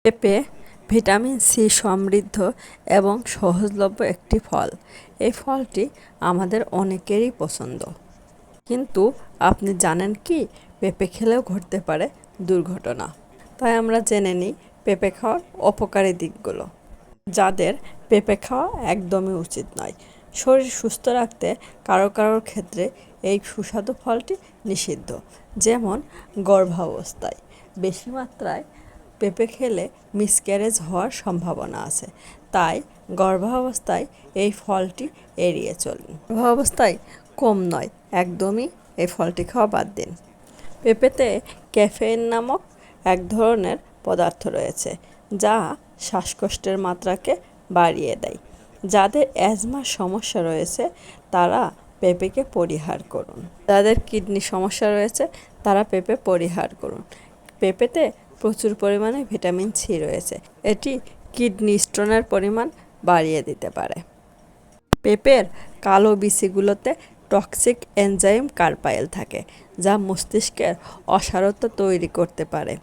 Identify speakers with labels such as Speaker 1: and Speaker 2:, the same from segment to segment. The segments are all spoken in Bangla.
Speaker 1: পেঁপে ভিটামিন সি সমৃদ্ধ এবং সহজলভ্য একটি ফল। এই ফলটি আমাদের অনেকেরই পছন্দ, কিন্তু আপনি জানেন কি পেঁপে খেলেও ঘটতে পারে দুর্ঘটনা। তাই আমরা জেনে নিই পেঁপে খাওয়ার অপকারী দিকগুলো। যাদের পেঁপে খাওয়া একদমই উচিত নয়। শরীর সুস্থ রাখতে কারোর ক্ষেত্রে এই সুস্বাদু ফলটি নিষিদ্ধ, যেমন গর্ভাবস্থায়। বেশি মাত্রায় পেঁপে খেলে মিসক্যারেজ হওয়ার সম্ভাবনা আছে, তাই গর্ভাবস্থায় এই ফলটি এড়িয়ে চলুন। গর্ভাবস্থায় কম নয়, একদমই এই ফলটি খাওয়া বাদ দিন। পেঁপেতে ক্যাফেইন নামক এক ধরনের পদার্থ রয়েছে, যা শ্বাসকষ্টের মাত্রাকে বাড়িয়ে দেয়। যাদের অ্যাজমার সমস্যা রয়েছে তারা পেঁপেকে পরিহার করুন। যাদের কিডনি সমস্যা রয়েছে তারা পেঁপে পরিহার করুন। পেঁপেতে প্রচুর পরিমাণে ভিটামিন সি রয়েছে, এটি কিডনি স্টোনের পরিমাণ বাড়িয়ে দিতে পারে। পেঁপের কালো বিচিগুলোতে টক্সিক এনজাইম কার্পাইল থাকে, যা মস্তিষ্কের অসারতা তৈরি করতে পারে,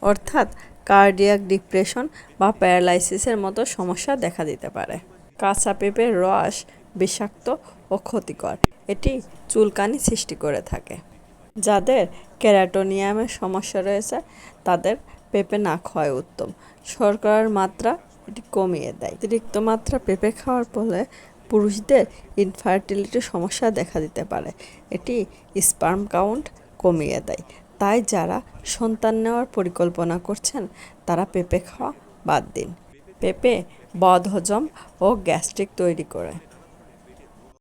Speaker 1: অর্থাৎ কার্ডিয়াক ডিপ্রেশন বা প্যারালাইসিসের মতো সমস্যা দেখা দিতে পারে। কাঁচা পেঁপের রস বিষাক্ত ও ক্ষতিকর, এটি চুলকানি সৃষ্টি করে থাকে। যাদের ক্যারোটিনিয়ামের সমস্যা রয়েছে তাদের পেঁপে না খাওয়াই উত্তম। শর্করার মাত্রা এটি কমিয়ে দেয়। অতিরিক্ত মাত্রা পেঁপে খাওয়ার ফলে পুরুষদের ইনফার্টিলিটির সমস্যা দেখা দিতে পারে, এটি স্পার্ম কাউন্ট কমিয়ে দেয়। তাই যারা সন্তান নেওয়ার পরিকল্পনা করছেন তারা পেঁপে খাওয়া বাদ দিন। পেঁপে বদহজম ও গ্যাস্ট্রিক তৈরি করে।